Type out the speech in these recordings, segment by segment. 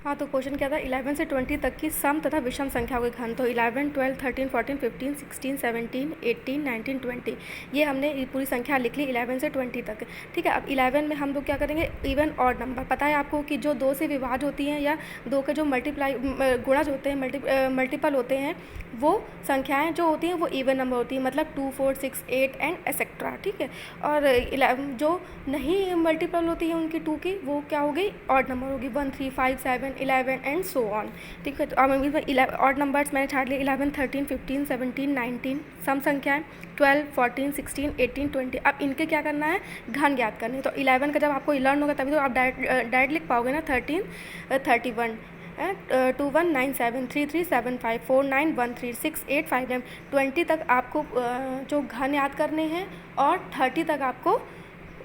हाँ, तो क्वेश्चन क्या था, 11 से 20 तक की सम तथा विषम संख्याओं के घन। तो 11, 12, 13, 14, 15, 16, 17, 18, 19, 20, ये हमने ये पूरी संख्या लिख ली 11 से 20 तक। ठीक है, अब 11 में हम लोग क्या करेंगे, इवन ऑड नंबर। पता है आपको कि जो 2 से विभाज्य होती हैं या 2 के जो गुणज होते हैं, मल्टीपल होते हैं, वो संख्याएं जो होती हैं वो इवन नंबर होती हैं, मतलब 2, 4, 6, 8 एंड एक्सेट्रा। ठीक है, और 11 जो नहीं मल्टीपल होती है उनकी 2 की, वो क्या हो गई, ऑड नंबर होगी, 1, 3, 5, 7, 11 एंड सो ऑन। ठीक है, तो अब ऑड नंबर्स मैंने छाट लिए 11, 13, 15, 17, 19, सम संख्याएं 12, 14, 16, 18, 20। अब इनके क्या करना है, घन ज्ञात करने। तो 11 का जब आपको लर्न होगा तभी तो आप डायरेक्ट लिख पाओगे ना, 13, 31, 2197, 3375, 4913, 685, 20 तक आपको जो घन याद करने हैं, और 30 तक आपको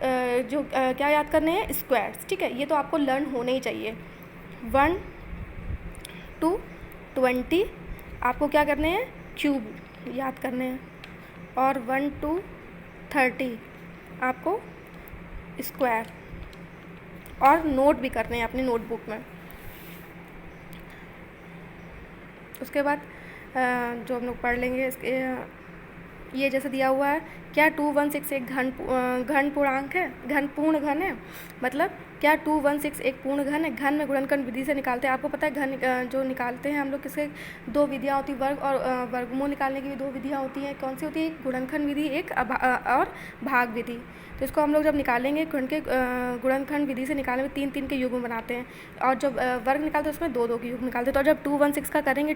जो क्या याद करने हैं, स्क्वायर्स। ठीक है, ये तो आपको लर्न होने ही चाहिए। 1 to 20 आपको क्या करने हैं, क्यूब याद करने हैं, और 1 to 30 आपको स्क्वायर, और नोट भी करने हैं अपनी नोटबुक में। उसके बाद जो हम लोग पढ़ लेंगे इसके, ये जैसे दिया हुआ है, क्या 216 एक घन पूर्णांक है, घन पूर्ण घन है, मतलब क्या 216 एक पूर्ण घन है। घन में गुणनखंड विधि से निकालते हैं। आपको पता है घन जो निकालते हैं हम लोग, किसके 2 विधियाँ होती हैं, वर्ग और वर्गमूल निकालने की भी 2 विधियाँ होती हैं। कौन सी होती है, एक गुणनखंड विधि, एक और भाग विधि। तो इसको हम लोग जब निकालेंगे गुणनखंड विधि से निकालने में 3 3 के युग्म बनाते हैं, और जब वर्ग निकालते हैं उसमें 2 2 के युग्म निकालते हैं। तो जब 216 का करेंगे,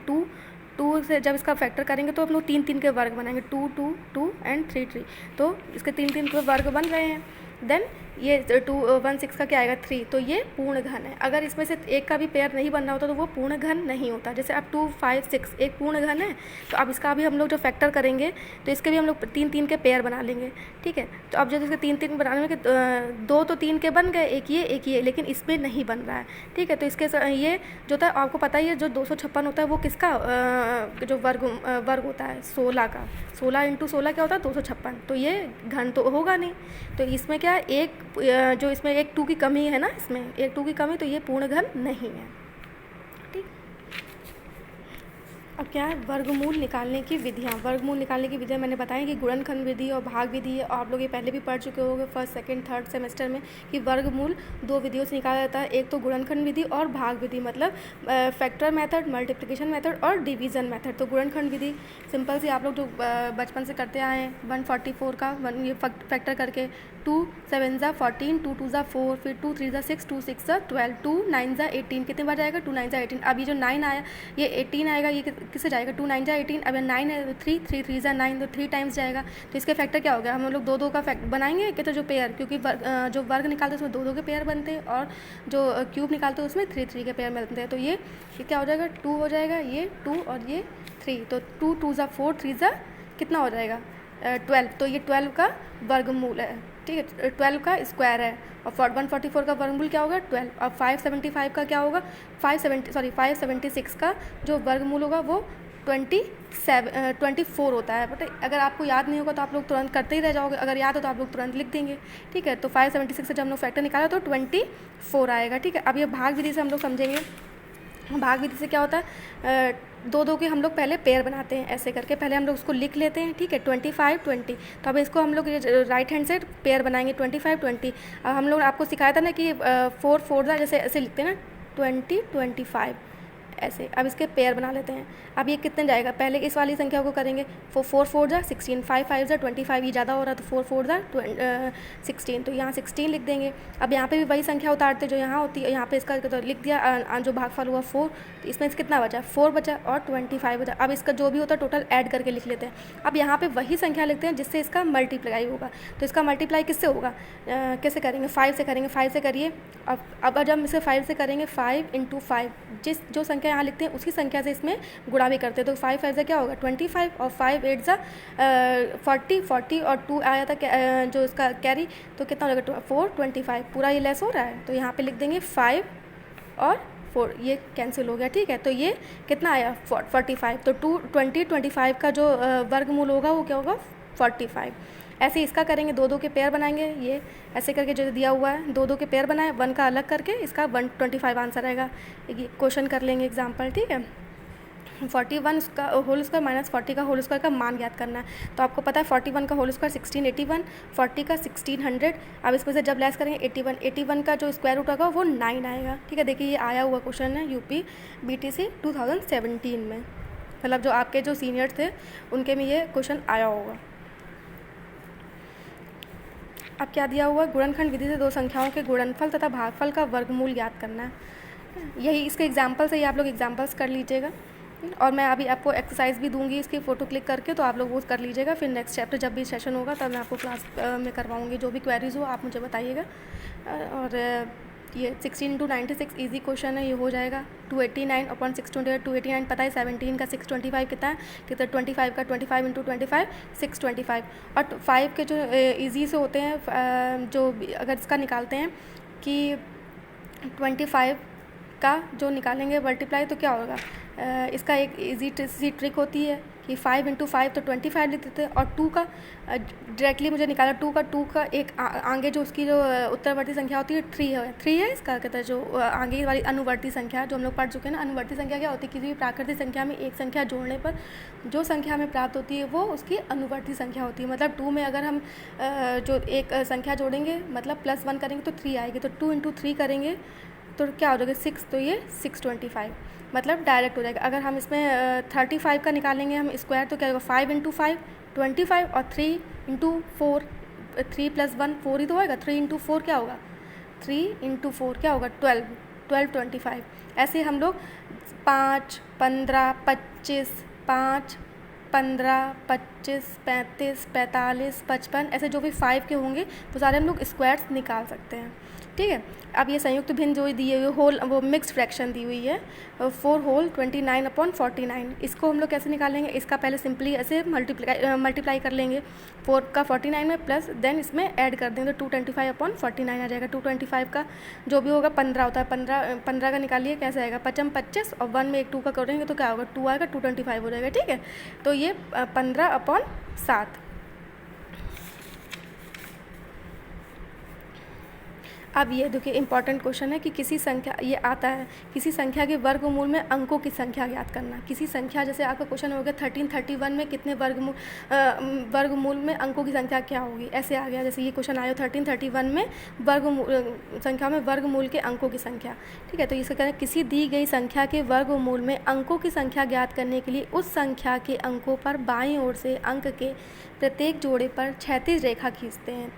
2 से जब इसका फैक्टर करेंगे तो हम लोग 3 3 के वर्ग बनाएंगे, 2 2 2 एंड 3 3। तो इसके 3 3 के वर्ग बन रहे हैं। देन ये 216 का क्या आएगा, 3। तो ये पूर्ण घन है। अगर इसमें से एक का भी पेयर नहीं बन रहा होता तो वो पूर्ण घन नहीं होता। जैसे अब 2, 5, 6 एक पूर्ण घन है, तो अब इसका भी हम लोग जो फैक्टर करेंगे तो इसके भी हम लोग 3 3 के पेयर बना लेंगे। ठीक है, तो अब जब इसके 3 3 बनाने में 2 तो 3 के बन गए, एक ये, लेकिन इसमें नहीं बन रहा है। ठीक है, तो इसके ये जो था आपको पता ही है, जो 256 होता है वो किसका जो वर्ग होता है, 16 का। 16 × 16 क्या होता है, 256। तो ये घन तो होगा नहीं। तो इसमें क्या एक जो इसमें एक 2 की कमी है ना, इसमें एक 2 की कमी, तो ये पूर्ण घन नहीं है। ठीक, अब क्या है, वर्गमूल निकालने की विधियाँ। वर्गमूल निकालने की विधियाँ मैंने बताई कि गुणनखंड विधि और भाग विधि है, और आप लोग ये पहले भी पढ़ चुके होंगे फर्स्ट, सेकंड, थर्ड सेमेस्टर में, कि वर्गमूल 2 विधियों से निकाला जाता है। एक तो गुणनखंड विधि और भाग विधि, मतलब फैक्टर मेथड, मल्टीप्लिकेशन मेथड और डिवीज़न मेथड। तो गुणनखंड विधि सिंपल सी आप लोग जो बचपन से करते आए हैं, 144 का ये फैक्टर करके, 2 7 × 14, 2 2 × 4, फिर 2 3 × 6, 2 6 × 12, 2 9 × 18, कितने बार जाएगा, 2 9 × 18। अब ये जो 9 आया, ये 18 आएगा, ये किससे जाएगा, 2 9 × 18। अब 9 है तो 3 3 3 × 9, तो 3 टाइम्स जाएगा। तो इसके फैक्टर क्या हो गया, हम लोग 2 2 का फैक्ट बनाएंगे कि, तो जो पेयर, क्योंकि जो वर्ग निकालते हैं उसमें 2 2 के पेयर बनते हैं, और जो क्यूब निकालते हैं उसमें 3 3 के पेयर बनते हैं। तो ये क्या हो जाएगा, 2 हो जाएगा, ये 2 और ये 3। तो 2 2 × 4, 3 × कितना हो जाएगा, 12। तो ये 12 का वर्गमूल है। ठीक है, 12 का स्क्वायर है, और 144 का वर्गमूल क्या होगा, 12। अब 575 का क्या होगा, 576 का जो वर्गमूल होगा वो 24 होता है। बट अगर आपको याद नहीं होगा तो आप लोग तुरंत करते ही रह जाओगे, अगर याद हो तो आप लोग तुरंत लिख देंगे। ठीक है, तो 576 से जब हम लोग फैक्टर निकाला तो 24 आएगा। ठीक है, अब ये भाग विधि से हम लोग समझेंगे। भाग विधि से क्या होता है, 2 2 के हम लोग पहले पेयर बनाते हैं, ऐसे करके पहले हम लोग उसको लिख लेते हैं। ठीक है, 25 20। तो अब इसको हम लोग राइट हैंड से पेयर बनाएंगे, 25 20। अब हम लोग आपको सिखाया था ना कि 4 4 जैसे ऐसे लिखते हैं ना, 20 25 ऐसे। अब इसके पेयर बना लेते हैं। अब ये कितने जाएगा, पहले इस वाली संख्या को करेंगे, 4 4 × 16, 5 5 × 25, ये ज़्यादा हो रहा है तो 4 4 × 16, तो यहाँ 16 लिख देंगे। अब यहाँ पे भी वही संख्या उतारते जो यहाँ होती है, यहाँ पे इसका तो लिख दिया, जो भागफल हुआ 4, तो इसमें से कितना बचा, 4 बचा और 25 बचा। अब इसका जो भी होता है टोटल ऐड करके लिख लेते हैं। अब यहाँ पे वही संख्या लिखते हैं जिससे इसका मल्टीप्लाई होगा। तो इसका मल्टीप्लाई किससे होगा, कैसे करेंगे, 5 से करेंगे, 5 से करिए। अब जब हम इसे 5 से करेंगे, 5 × 5, जो संख्या यहाँ लिखते हैं उसी संख्या से इसमें गुणा भी करते हैं। तो 5 5 क्या होगा, 25, और 5 8 40, और 2 आया था जो इसका कैरी, तो कितना हो जाएगा, 4 25। पूरा ये लेस हो रहा है, तो यहाँ पे लिख देंगे 5 और 4, ये कैंसिल हो गया। ठीक है, तो ये कितना आया, 45। तो 25 का जो वर्गमूल होगा वो क्या होगा, 45। ऐसे इसका करेंगे, 2 2 के पेयर बनाएंगे, ये ऐसे करके जो दिया हुआ है 2 2 के पेयर बनाए, 1 का अलग करके इसका 125 आंसर आएगा। क्वेश्चन कर लेंगे एग्जाम्पल, ठीक है। 41 उसका होल स्क्वायर माइनस 40 का होल स्क्वायर का मान ज्ञात करना है। तो आपको पता है 41 का होल स्क्वायर 1681, 40 का 1600। अब इसमें से जब लेस करेंगे 81 का जो स्क्वायर रूट होगा वो 9 आएगा, ठीक है। देखिए ये आया हुआ क्वेश्चन है यूपी BTC 2017 में, मतलब जो आपके जो सीनियर्स थे उनके में ये क्वेश्चन आया होगा। अब क्या दिया हुआ, गुणनखंड विधि से 2 संख्याओं के गुणनफल तथा भागफल का वर्गमूल ज्ञात करना है। यही इसके एग्जाम्पल से ही आप लोग एग्जाम्पल्स कर लीजिएगा, और मैं अभी आपको एक्सरसाइज भी दूंगी इसकी फ़ोटो क्लिक करके, तो आप लोग वो कर लीजिएगा। फिर नेक्स्ट चैप्टर जब भी सेशन होगा तब मैं आपको क्लास में करवाऊंगी। जो भी क्वेरीज हो आप मुझे बताइएगा। और ये 16 × 96 ईजी क्वेश्चन है, ये हो जाएगा। 289 अपॉन 628, 289 पता है, 17 का 625 कितना है, कितना 25 का 25 × 25 625। और 5 के जो ईजी से होते हैं, जो अगर इसका निकालते हैं कि 25 का जो निकालेंगे मल्टीप्लाई तो क्या होगा, इसका एक इजी सी ट्रिक होती है कि 5 × 5 तो 25 लिख देते हैं, और 2 का डायरेक्टली मुझे निकाला, 2 का एक आगे जो उसकी जो उत्तरवर्ती संख्या होती है 3 है इसका, कहते हैं जो आगे वाली अनुवर्ती संख्या जो हम लोग पढ़ चुके हैं ना। अनुवर्ती संख्या क्या होती है, किसी भी प्राकृतिक संख्या में एक संख्या जोड़ने पर जो संख्या हमें प्राप्त होती है वो उसकी अनुवर्ती संख्या होती है। मतलब 2 में अगर हम जो एक संख्या जोड़ेंगे मतलब +1 करेंगे तो 3 आएगी, तो 2 × 3 करेंगे तो क्या हो जाएगा 6, तो ये 625 मतलब डायरेक्ट हो जाएगा। अगर हम इसमें 35 का निकालेंगे हम स्क्वायर तो क्या होगा, 5 × 5 25, और 3 × 4 3 + 1 4 ही तो होगा, 3 × 4 क्या होगा, 3 × 4 क्या होगा 12 25। ऐसे हम लोग 5 15 25 5 15 25 35 45 55 ऐसे जो भी 5 के होंगे वो सारे हम लोग स्क्वायर्स निकाल सकते हैं, ठीक है। अब ये संयुक्त भिन्न जो दी हुई होल वो मिक्स्ड फ्रैक्शन दी हुई है 4 होल 29 अपॉन 49, इसको हम लोग कैसे निकालेंगे, इसका पहले सिंपली ऐसे मल्टीप्लाई कर लेंगे 4 का 49 में प्लस देन इसमें ऐड कर देंगे तो 225 अपॉन 49 आ जाएगा। 225 का जो भी होगा 15 होता है, 15 का निकालिए कैसे आएगा 5 25 और 1 में एक 2 का करेंगे तो क्या होगा 2 आएगा, 225 हो जाएगा, ठीक है। तो ये 15/7। अब ये देखिए इंपॉर्टेंट क्वेश्चन है कि किसी संख्या, ये आता है किसी संख्या के वर्गमूल में अंकों की संख्या ज्ञात करना। किसी संख्या, जैसे आपका क्वेश्चन हो गया 1331 में कितने वर्गमूल में अंकों की संख्या क्या होगी, ऐसे आ गया। जैसे ये क्वेश्चन आया 1331 में संख्या में वर्गमूल के अंकों की संख्या, ठीक है। तो इसका कहना है किसी दी गई संख्या के वर्गमूल में अंकों की संख्या ज्ञात करने के लिए उस संख्या के अंकों पर बाईं ओर से अंक के प्रत्येक जोड़े पर क्षैतिज रेखा खींचते हैं।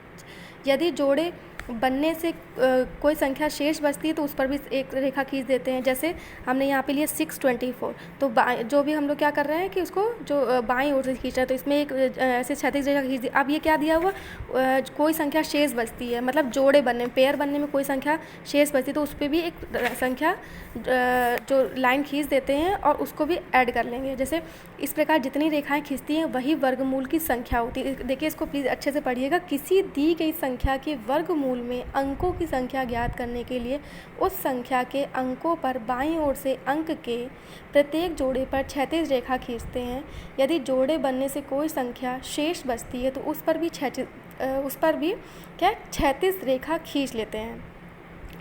यदि जोड़े बनने से कोई संख्या शेष बचती है तो उस पर भी एक रेखा खींच देते हैं। जैसे हमने यहाँ पे लिया 624, तो जो भी हम लोग क्या कर रहे हैं कि उसको जो बाईं ओर से खींच रहे हैं तो इसमें एक ऐसे क्षैतिज रेखा खींच दी। अब ये क्या दिया हुआ, कोई संख्या शेष बचती है, मतलब जोड़े बनने पेयर बनने में कोई संख्या शेष बचती है तो उस पर भी एक संख्या जो लाइन खींच देते हैं और उसको भी ऐड कर लेंगे। जैसे इस प्रकार जितनी रेखाएँ खींचती हैं वही वर्गमूल की संख्या होती है। देखिए इसको प्लीज़ अच्छे से पढ़िएगा। किसी दी गई संख्या के वर्गमूल में अंकों की संख्या ज्ञात करने के लिए उस संख्या के अंकों पर बाईं ओर से अंक के प्रत्येक जोड़े पर क्षैतिज रेखा खींचते हैं। यदि जोड़े बनने से कोई संख्या शेष बचती है तो उस पर भी क्या क्षैतिज रेखा खींच लेते हैं,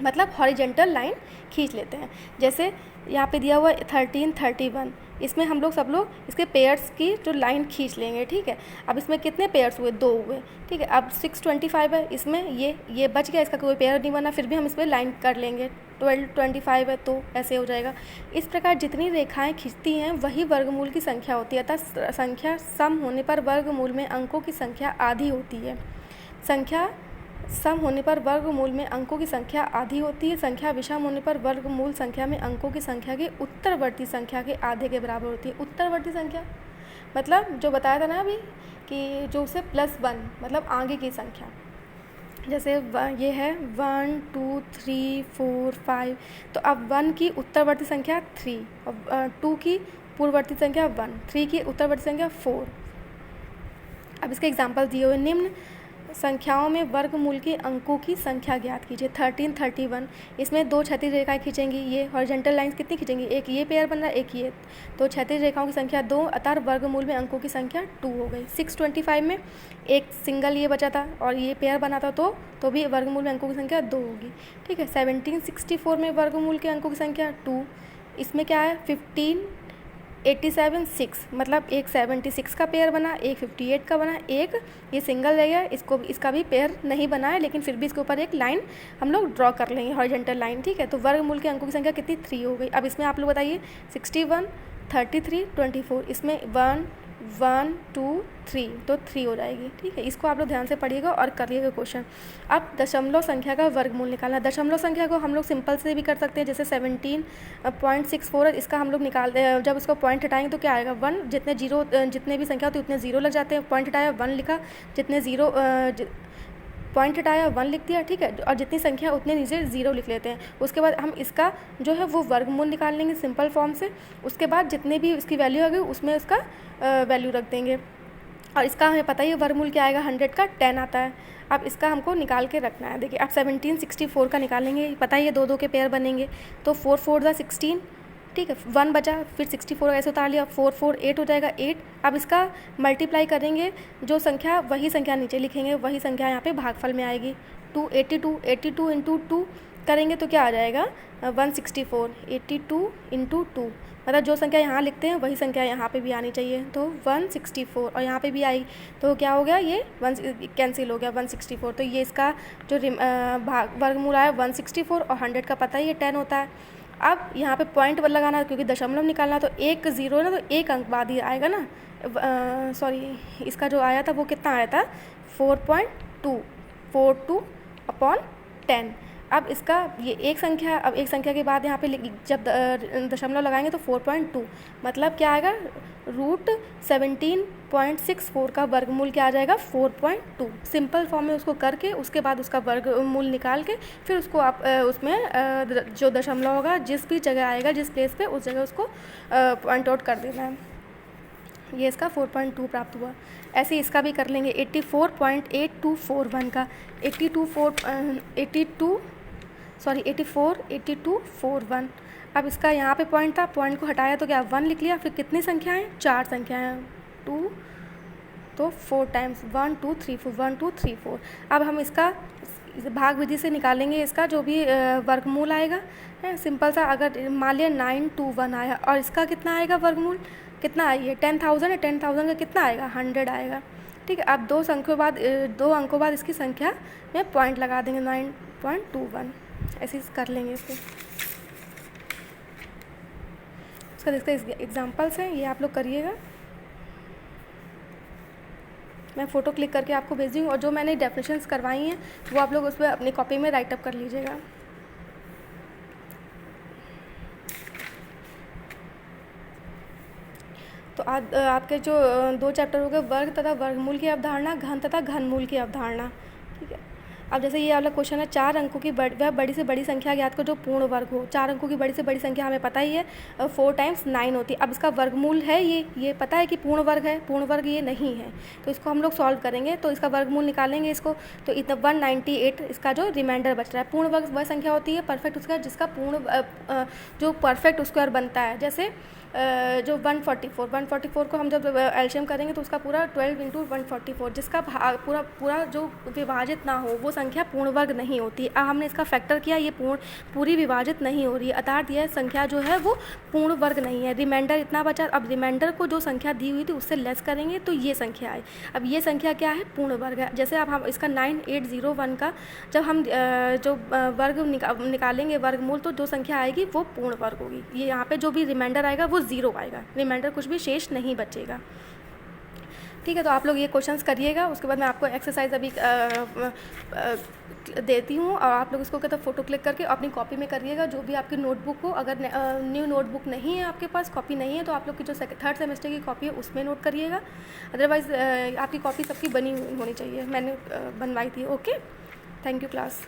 मतलब हॉरिजेंटल लाइन खींच लेते हैं। जैसे यहाँ पे दिया हुआ 1331, इसमें हम लोग सब लोग इसके पेयर्स की जो लाइन खींच लेंगे, ठीक है। अब इसमें कितने पेयर्स हुए, 2 हुए, ठीक है। अब 625 है, इसमें ये बच गया, इसका कोई पेयर नहीं बना, फिर भी हम इसमें लाइन कर लेंगे। 1225 है तो ऐसे हो जाएगा। इस प्रकार जितनी रेखाएं खींचती हैं वही वर्गमूल की संख्या होती है, अतः संख्या सम होने पर वर्गमूल में अंकों की संख्या आधी होती है। संख्या सम होने पर वर्गमूल में अंकों की संख्या आधी होती है। संख्या विषम होने पर वर्गमूल संख्या में अंकों की संख्या के उत्तरवर्ती संख्या के आधे के बराबर होती है। उत्तरवर्ती संख्या मतलब जो बताया था ना अभी कि जो उसे +1 मतलब आगे की संख्या, जैसे ये है 1 2 3 4 5, तो अब 1 की उत्तरवर्ती संख्या 3 और 2 की पूर्ववर्ती संख्या 1, 3 की उत्तरवर्ती संख्या 4। अब इसके एग्जाम्पल दिए हुए निम्न संख्याओं में वर्गमूल के अंकों की संख्या ज्ञात कीजिए। 13, 31, इसमें दो क्षैतिज रेखाएं खींचेंगी। ये हॉरिजॉन्टल लाइंस कितनी खींचेंगी? एक ये पेयर बन रहा है, एक ये, तो क्षैतिज रेखाओं की संख्या 2, अतः वर्गमूल में अंकों की संख्या 2 हो गई। 625 में एक सिंगल ये बचा था और ये पेयर बना था, तो भी वर्गमूल में अंकों की संख्या 2 होगी। ठीक है। 1764 में वर्गमूल के अंकों की संख्या 2, इसमें क्या है? 15, 87, 6, मतलब एक 76 का पेयर बना, एक 58 का बना, एक ये सिंगल रह गया, इसका भी पेयर नहीं बना है, लेकिन फिर भी इसके ऊपर एक लाइन हम लोग ड्रॉ कर लेंगे, हॉरिजॉन्टल लाइन। ठीक है। तो वर्गमूल के अंकों की संख्या कितनी? 3 हो गई। अब इसमें आप लोग बताइए 61, 33, 24, इसमें 1, 1, 2, 3, तो 3 हो जाएगी। ठीक है। इसको आप लोग ध्यान से पढ़िएगा और करिएगा क्वेश्चन। अब दशमलव संख्या का वर्गमूल निकालना। दशमलव संख्या को हम लोग सिंपल से भी कर सकते हैं, जैसे 17.64, इसका हम लोग जब उसको पॉइंट हटाएंगे तो क्या आएगा? 1, जितने भी संख्या होती है उतने जीरो लग जाते हैं। पॉइंट हटाया 1 लिखा, जितने जीरो पॉइंट हटाया 1 लिख दिया। ठीक है। और जितनी संख्या उतने नीचे 0 लिख लेते हैं। उसके बाद हम इसका जो है वो वर्गमूल निकाल लेंगे सिंपल फॉर्म से। उसके बाद जितने भी इसकी वैल्यू होगी उसमें उसका वैल्यू रख देंगे। और इसका हमें पता ही है वर्गमूल क्या आएगा? 100 का 10 आता है। अब इसका हमको निकाल के रखना है। देखिए अब 1764 का निकालेंगे, पता ही है 2 के पेयर बनेंगे, तो 4 4 ज़ा 16। ठीक है। 1 बचा, फिर 64 ऐसे उतार लिया, 4 4 8 हो जाएगा 8। अब इसका मल्टीप्लाई करेंगे, जो संख्या वही संख्या नीचे लिखेंगे, वही संख्या यहाँ पे भागफल में आएगी। 282, 82 इंटू 2 करेंगे तो क्या आ जाएगा? 164, 82 इंटू 2, मतलब जो संख्या यहाँ लिखते हैं वही संख्या यहाँ पे भी आनी चाहिए, तो 164, और यहाँ पे भी आई तो क्या हो गया? ये 1 कैंसिल हो गया, 164। तो ये इसका जो वर्गमूल आया 164, और 100 का पता ही है 10 होता है। अब यहाँ पे पॉइंट लगाना, क्योंकि दशमलव निकालना, तो एक ज़ीरो है ना, तो एक अंक बाद ही आएगा ना। सॉरी, इसका जो आया था वो कितना आया था? 4.242/10। अब इसका ये एक संख्या, अब एक संख्या के बाद यहाँ पे जब दशमलव लगाएंगे तो 4.2, मतलब क्या आएगा? √17.64 का वर्गमूल क्या आ जाएगा? 4.2। सिंपल फॉर्म में उसको करके उसके बाद उसका वर्गमूल निकाल के फिर उसको आप उसमें जो दशमलव होगा जिस भी जगह आएगा, जिस प्लेस पे, उस जगह उसको पॉइंट आउट कर देना है। ये इसका 4.2 प्राप्त हुआ। ऐसे इसका भी कर लेंगे 84.8241 का, 84.8241। अब इसका यहाँ पे पॉइंट था, पॉइंट को हटाया तो क्या 1 लिख लिया, फिर कितनी संख्याएं? 4 संख्याएं, 2, तो 4 टाइम्स 1 2 3 4, 1 2 3 4। अब हम इसका भाग विधि से निकालेंगे इसका जो भी वर्गमूल आएगा है, सिंपल सा। अगर मान लिया 921 आया और इसका कितना आएगा वर्गमूल? कितना आइए? 10,000 है, 10,000 का कितना आएगा? 100 आएगा। ठीक है। अब 2 अंकों बाद इसकी संख्या में पॉइंट लगा देंगे, 9.21, ऐसे कर लेंगे इसको। इसका एग्जाम्पल्स हैं, ये आप लोग करिएगा। मैं फ़ोटो क्लिक करके आपको भेज दूँगी, और जो मैंने डेफिनेशंस करवाई हैं वो आप लोग उस पर अपनी कॉपी में राइटअप कर लीजिएगा। तो आज आपके जो 2 चैप्टर हो गए, वर्ग तथा वर्गमूल की अवधारणा, घन तथा घनमूल की अवधारणा। ठीक है। अब जैसे ये वाला क्वेश्चन है, 4 अंकों की वह बड़ी से बड़ी संख्या ज्ञात करो जो पूर्ण वर्ग हो। 4 अंकों की बड़ी से बड़ी संख्या हमें पता ही है 4 टाइम्स 9 होती है। अब इसका वर्गमूल है ये पता है कि पूर्ण वर्ग है, पूर्ण वर्ग ये नहीं है, तो इसको हम लोग सॉल्व करेंगे, तो इसका वर्गमूल निकालेंगे इसको, तो इतना 198 इसका जो रिमाइंडर बच रहा है। पूर्ण वर्ग वह संख्या होती है परफेक्ट स्क्वायर जिसका जो परफेक्ट स्क्वायर बनता है। जैसे जो 144 को हम जब एलसीएम करेंगे तो उसका पूरा 12 इंटू 144, जिसका पूरा जो विभाजित ना हो वो संख्या पूर्ण वर्ग नहीं होती। अब हमने इसका फैक्टर किया, ये पूरी विभाजित नहीं हो रही है, अर्थात यह संख्या जो है वो पूर्ण वर्ग नहीं है। रिमाइंडर इतना बचा, अब रिमाइंडर को जो संख्या दी हुई थी उससे लेस करेंगे तो ये संख्या आई। अब ये संख्या क्या है? पूर्ण वर्ग है। जैसे अब हम इसका 9801 का जब हम जो वर्ग निकालेंगे वर्गमूल, तो जो संख्या आएगी वो पूर्ण वर्ग होगी। ये यहाँ पे जो भी रिमाइंडर आएगा वो 0 आएगा, रिमाइंडर कुछ भी शेष नहीं बचेगा। ठीक है। तो आप लोग ये क्वेश्चंस करिएगा, उसके बाद मैं आपको एक्सरसाइज अभी देती हूँ, और आप लोग इसको कहते हैं फ़ोटो क्लिक करके अपनी कॉपी में करिएगा। जो भी आपकी नोटबुक हो, अगर न्यू नोटबुक नहीं है, आपके पास कॉपी नहीं है, तो आप लोग की जो 3rd सेमेस्टर की कॉपी है उसमें नोट करिएगा। अदरवाइज़ आपकी कॉपी सबकी बनी होनी चाहिए, मैंने बनवाई थी। Okay, thank you class.